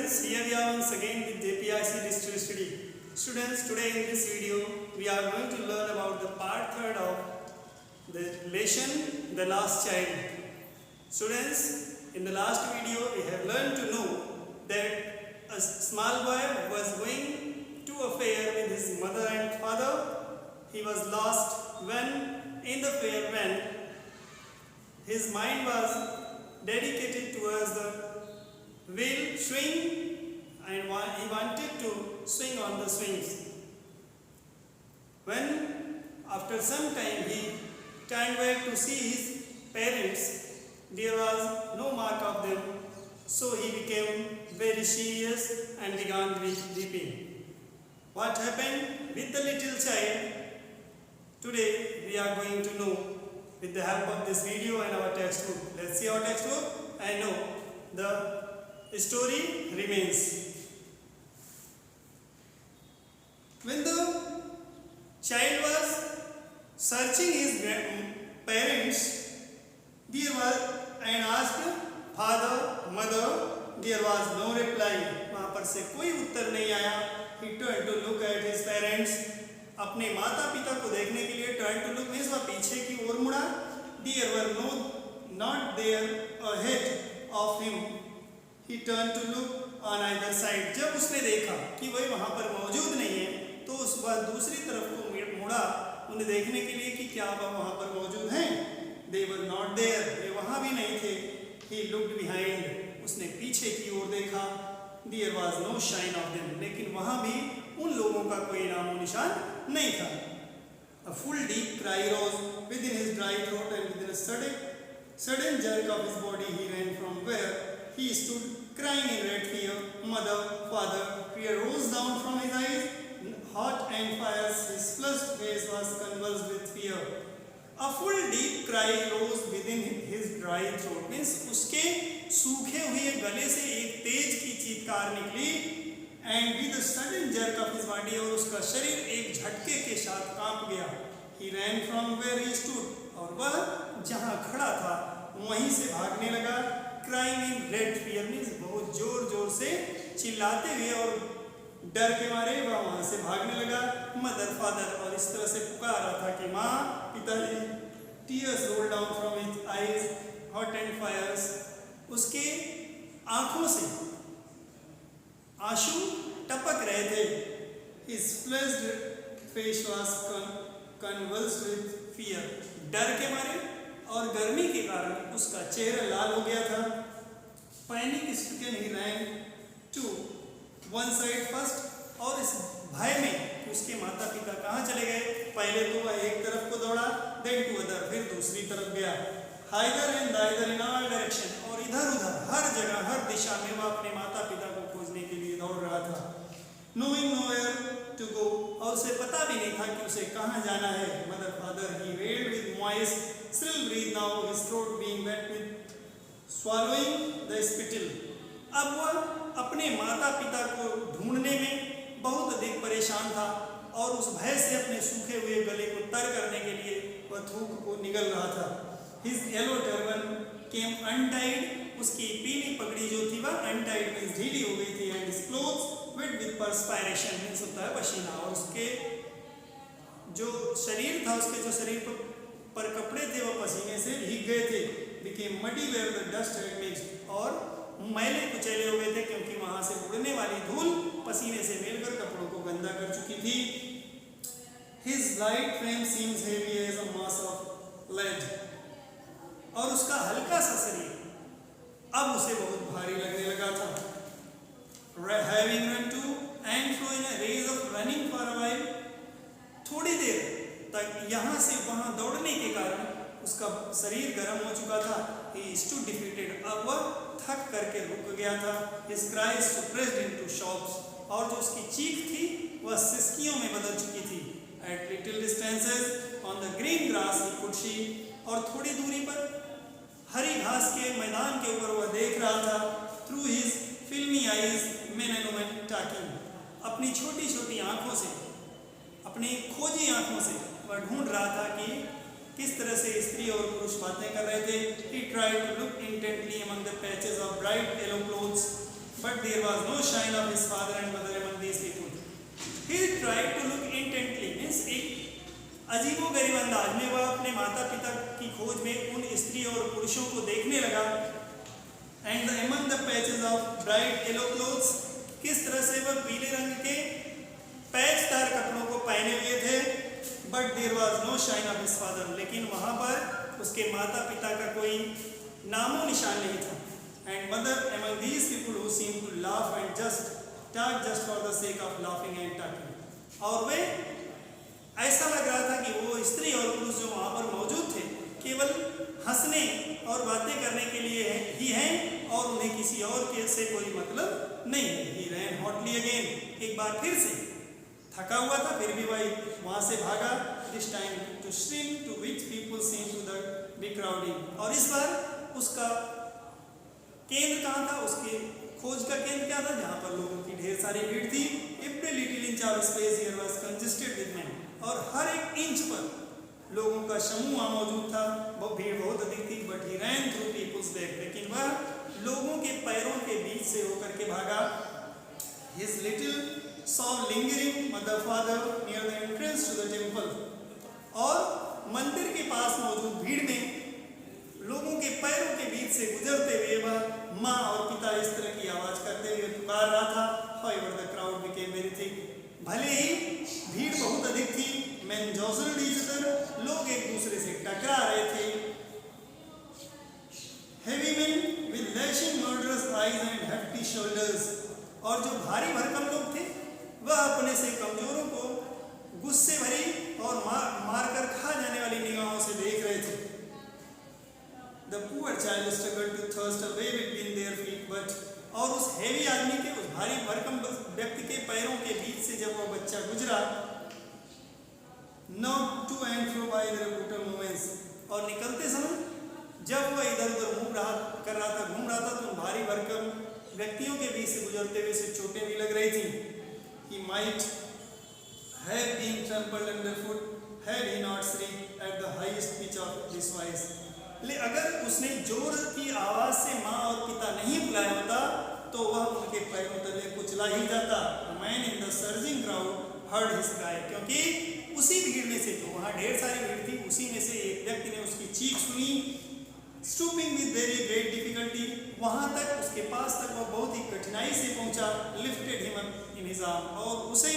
students, here we are once again with JPIC Digital Study. Students, today in this video we are going to learn about the part 3rd of the lesson The Last Child. Students, in the last video we have learned to know that a small boy was going to a fair with his mother and father. He was lost when in the fair when his mind was dedicated towards the wheel swing and he wanted to swing on the swings. When after some time he turned back to see his parents, there was no mark of them, so he became very serious and began weeping. What happened with the little child? Today we are going to know with the help of this video and our textbook. Let's see our textbook and know the story remains. When the child was searching his parents, there was and asked father, mother, there was no reply. वहाँ पर से कोई उत्तर नहीं आया. He turned to look at his parents. अपने माता पिता को देखने के लिए turned to look means वह पीछे की ओर मुड़ा. There were not there ahead of him. He turned to look on either side. जब उसने देखा कि वह वहाँ पर मौजूद नहीं है, तो उस बार दूसरी तरफ को मुड़ा उन्हें देखने के लिए कि क्या वह वहाँ पर मौजूद हैं. They were not there. वे वहाँ भी नहीं थे. He looked behind. उसने पीछे की ओर देखा. There was no sign of them. लेकिन वहाँ भी उन लोगों का कोई नामो निशान नहीं था. A full deep cry rose within his dry throat, and within a sudden jerk of his body, he ran from where he stood, crying in red fear. Mother, father, fear rose down from his eyes, hot and fierce. His flushed face was convulsed with fear. A full deep cry rose within his dry throat. Means उसके सूखे हुए गले से एक तेज की चीत्कार निकली. And with a sudden jerk of his body, और उसका शरीर एक झटके के साथ कांप गया. He ran from where he stood. और वह जहाँ खड़ा था वहीं से भागने लगा. Crying in red fear means बहुत जोर जोर से चिल्लाते हुए और डर के मारे वह वहाँ से भागने लगा. Mother, father, और इस तरह से पुकार रहा था कि माँ, पिताजी. Tears rolled down from his eyes, hot and fierce. उसके आँखों से आंसू टपक रहे थे. His flushed face was convulsed with fear. डर के मारे और गर्मी के कारण उसका चेहरा लाल हो गया था. Panic stricken he ran to one side first. और इस भय में कि उसके माता पिता कहाँ चले गए, पहले तो वह एक तरफ को दौड़ा, then to other, फिर दूसरी तरफ गया. Hither and thither in all direction, और इधर उधर हर जगह हर दिशा में वह अपने माता पिता को खोजने के लिए दौड़ रहा था. Knowing nowhere to go, और उसे पता भी नहीं था कि उसे कहाँ जाना है. Mother, father, he wailed with moist, shrill breath now, his throat being wet with swallowing the spittle. अब वह अपने माता पिता को ढूंढने में बहुत अधिक परेशान था और उस भय से अपने सूखे हुए गले को तर करने के लिए वह थूक को निगल रहा था. His yellow turban came untied. उसकी पीली पगड़ी जो थी वह untied means ढीली हो गई थी. And his clothes wet with perspiration means होता है पसीना. और उसके जो शरीर था, उसके जो शरीर पर कपड़े थे वह पसीने से भीग गए थे. Became muddy where the dust had mixed. और मैले कुचैले हो गए थे क्योंकि वहाँ से उड़ने वाली धूल पसीने से मिलकर कपड़ों को गंदा कर चुकी थी. His light frame seems heavy as a mass of lead. और उसका हल्का सा शरीर अब उसे बहुत भारी लगने लगा था. Having run to and fro in a race of running for a while, थोड़ी देर तक यहाँ से वहाँ दौड़ने के कारण उसका शरीर गर्म हो चुका था. He stood defeated. अब वह थक करके रुक गया था. His cries suppressed into sobs. और जो उसकी चीख थी वह सिसकियों में बदल चुकी थी. At little distances on the green grass he could see. और थोड़ी दूरी पर हरी घास के मैदान के ऊपर वह देख रहा था. Through his filmy eyes, men and women talking. अपनी छोटी छोटी आँखों से, अपनी खोजी आँखों से वह ढूंढ रहा था कि किस तरह से स्त्री और पुरुष बातें कर रहे थे. He tried to look intently among the patches of bright yellow clothes, but but there was no sign of his father and mother among these people. He tried to look intently. Means एक अजीबोगरीब अंदाज में वह अपने माता पिता की खोज में उन स्त्री और पुरुषों को देखने लगा. And among the patches of bright yellow clothes, किस तरह से वह पीले रंग के पैचदार कपड़ों को पहने हुए थे. But there was no sign of his father. लेकिन वहाँ पर उसके माता पिता का कोई नामो निशान नहीं था. And mother among these people who seemed to laugh and just talk just for the sake of laughing and talking. और वे ऐसा लग रहा था कि वो स्त्री और पुरुष जो वहाँ पर मौजूद थे केवल हंसने और बातें करने के लिए ही हैं और उन्हें किसी और के से कोई मतलब नहीं है. He ran hotly again. एक बार फिर से थका हुआ था फिर भी वही वहाँ से भागा. This time to stream to which people seemed to be crowding. और इस बार उसका केंद्र कहाँ था. उसके खोज का केंद्र क्या था. जहाँ पर लोगों की ढेर सारी भीड़ थी. Every little inch of space here was congested with men. और हर एक इंच पर लोगों का समूह वहाँ मौजूद था. वो भीड़ बहुत अधिक थी. But he ran through people's back. लेकिन वह लोगों के पैरों के बीच से होकर के भागा. His little saw lingering mother father near the entrance to the temple. और मंदिर के पास मौजूद भीड़ में लोगों के पैरों के बीच से गुजरते हुए वह माँ और पिता इस तरह की आवाज करते हुए पुकार रहा था. However, the crowd became very thick. भले ही भीड़ बहुत अधिक थी. Men jostled each other. लोग एक दूसरे से टकरा रहे थे. Heavy men with lashing murderous eyes and hefty shoulders. और जो भारी भरकम लोग थे वह अपने से कमजोरों को गुस्से भरी और मार कर खा जाने वाली निगाहों से देख रहे थे. The poor child struggled to thrust away between their feet, but और उस हेवी आदमी के उस भारी भरकम व्यक्ति के पैरों के बीच से जब वह बच्चा गुजरा. Not to and fro by their brutal movements. और निकलते समय जब वह इधर उधर घूम रहा था तो भारी भरकम व्यक्तियों के बीच से गुजरते हुए से चोटें भी लग रही थी. He might have been trampled underfoot had he not shrieked at the highest pitch of his voice. ले अगर उसने जोर की आवाज से माँ और पिता नहीं बुलाया होता तो वह उनके पैरों तले कुचला ही जाता. The man in the surging crowd heard his cry. क्योंकि उसी भीड़ में से जो वहाँ ढेर सारी भीड़ थी उसी में से एक व्यक्ति ने उसकी चीख सुनी. Stooping with very great difficulty, वहाँ तक उसके पास तक वह बहुत ही कठिनाई से पहुँचा. Lifted him up in his arm. और उसे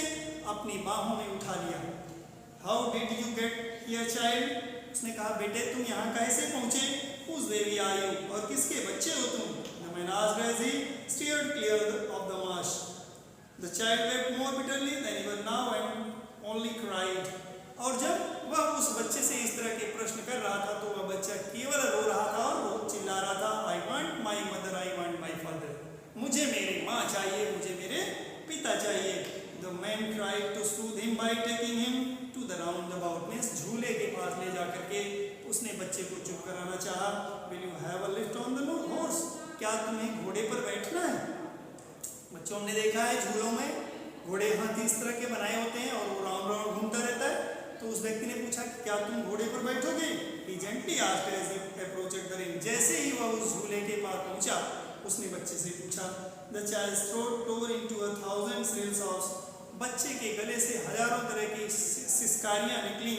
अपनी बाहों में उठा लिया. How did you get here, child? उसने कहा बेटे तुम यहाँ कैसे पहुँचे. Whose baby are you? और किसके बच्चे हो तुम. The man asked as he steered clear of the marsh. The child wept more bitterly than even now and only cried. और जब वह उस बच्चे से इस तरह के प्रश्न कर रहा था तो वह बच्चा केवल रो रहा था और वो चिल्ला रहा था. I want my mother, I want my father. मुझे मेरी माँ चाहिए, मुझे मेरे पिता चाहिए. The man tried to soothe him by taking him to the roundabout. Means झूले के पास ले जाकर के उसने बच्चे को चुप कराना चाहा. Will you have a lift on the horse? क्या तुम्हें घोड़े पर बैठना है. बच्चों हमने देखा है झूलों में घोड़े हाथी इस तरह के बनाए होते हैं और वो राउंड राउंड घूमता रहता है. तो उस व्यक्ति ने पूछा कि क्या तुम घोड़े पर बैठोगे. He gently asked as he approached the ring. जैसे ही वह उस झूले के पास पहुंचा उसने बच्चे से पूछा. The child's throat tore into 1,000 shrill sobs. बच्चे के गले से हजारों तरह की सिसकारियां निकली.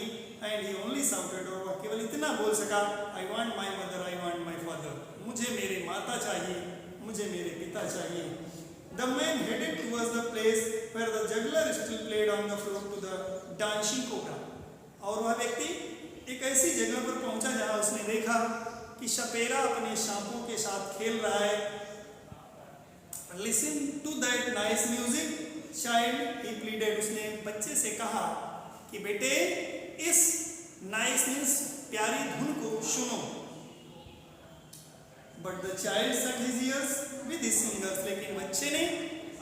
And he only shouted. और वह केवल इतना बोल सका. I want my mother, I want my father. मुझे मेरी माता चाहिए, मुझे मेरे पिता चाहिए. The man headed towards the place where the juggler still played on the floor to the dancing cobra. और वह व्यक्ति एक ऐसी जगह पर पहुंचा जहां उसने देखा कि सपेरा अपने सांपों के साथ खेल रहा है. Listen to that nice music, child, he pleaded. उसने बच्चे से कहा कि बेटे इस nice means प्यारी धुन को सुनो. But the child shut his ears with his fingers. लेकिन बच्चे ने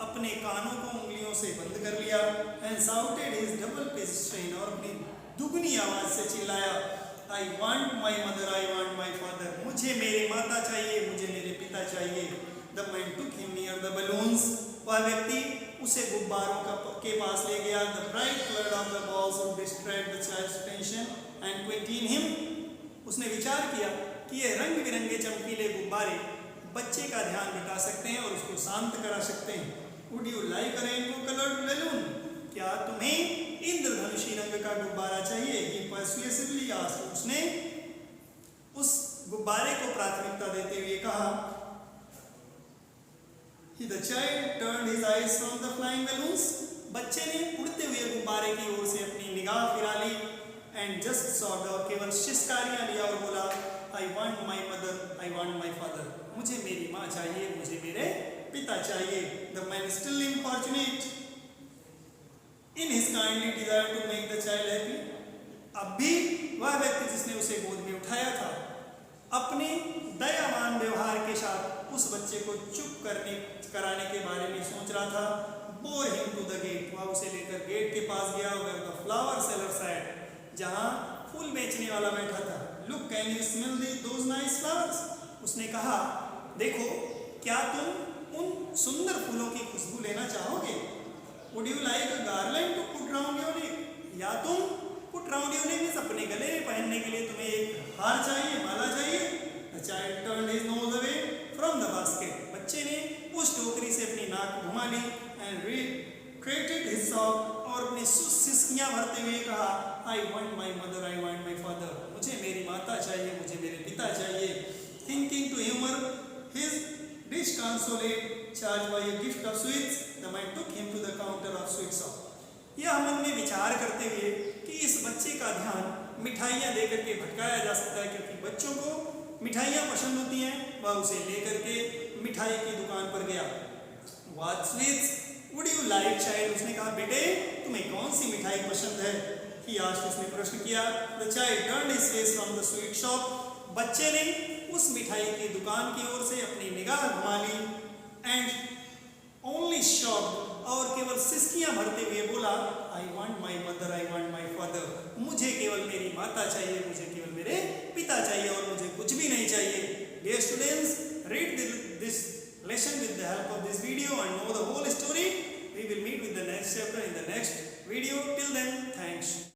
अपने कानों को उंगलियों से बंद कर लिया. And shouted his double pitched strain. और अपनी दुगनी आवाज से चिल्लाया. I want my mother, I want my father. मुझे मेरी माता चाहिए, मुझे मेरे पिता चाहिए. The man took him near the balloons. वह व्यक्ति उसे गुब्बारों के पास ले गया. The bright color of the balls would distract the child's attention and quieten him. उसने विचार किया कि ये रंग बिरंगे चमकीले गुब्बारे बच्चे का ध्यान बटा सकते हैं और उसको शांत करा सकते हैं। Would you like a rainbow coloured balloon? क्या तुम्हें इंद्रधनुषी रंग का गुब्बारा चाहिए? ही पर्सुएसिवली आस्क्ड, उसने उस गुब्बारे को प्राथमिकता देते हुए कहा। The child turned his eyes from the flying balloons. बच्चे ने उड़ते हुए गुब्बारे की ओर से अपनी निगाह फिरा ली एंड जस्ट सॉट, और केवल शिष्कारियां लिया और बोला, I want my mother, I want my father, मुझे मेरी माँ चाहिए, मुझे मेरे पिता चाहिए। The man still importunate in his kindly desire to make the child happy. अब भी वह व्यक्ति जिसने उसे गोद में उठाया था, अपने दयावान व्यवहार के साथ उस बच्चे को चुप कराने के बारे में सोच रहा था। Bore him to the gate, वह उसे लेकर गेट के पास गया, where the flower seller sat, जहां फूल बेचने वाला बैठा था। Look, can you smell those nice flowers? उसने कहा, देखो, क्या तुम उन सुंदर फूलों की खुशबू लेना चाहोगे? Would you like a garland to put round your neck? या तुम पुट राउंड योर नेक, अपने गले में पहनने के लिए तुम्हें एक हार चाहिए, माला चाहिए? The child turned his nose away from the basket, बच्चे ने उस टोकरी से अपनी नाक घुमा ली एंड रिट्रेटेड हिज सॉक, और अपने सिसकियां भरते हुए कहा, I want my mother, I want my father, मुझे मेरी माता चाहिए, मुझे मेरे पिता चाहिए। Thinking to humour his disconsolate charged by a gift of sweets, the man took him to the counter of sweet shop। यह मन में विचार करते हुए कि इस बच्चे का ध्यान मिठाइयाँ देकर के भटकाया जा सकता है, क्योंकि बच्चों को मिठाइयाँ पसंद होती हैं, वह उसे लेकर के मिठाई की दुकान पर गया। What sweets would you like, child? उसने कहा, बेटे, तुम्हें कौन सी मिठाई पसंद है? He asked, उसने प्रश्न किया। The child turned his face from the sweet shop, बच्चे ने उस मिठाई की दुकान की ओर से अपनी निगाह घुमा ली एंड ओनली शॉक्ड, और केवल सिसकियां भरते हुए बोला, I want my mother, I want my father, मुझे केवल मेरी माता चाहिए, मुझे केवल मेरे पिता चाहिए और मुझे कुछ भी नहीं चाहिए। Dear students, read this lesson with the help of this video and know the whole story. We will meet with the next chapter in the next video. Till then, thanks.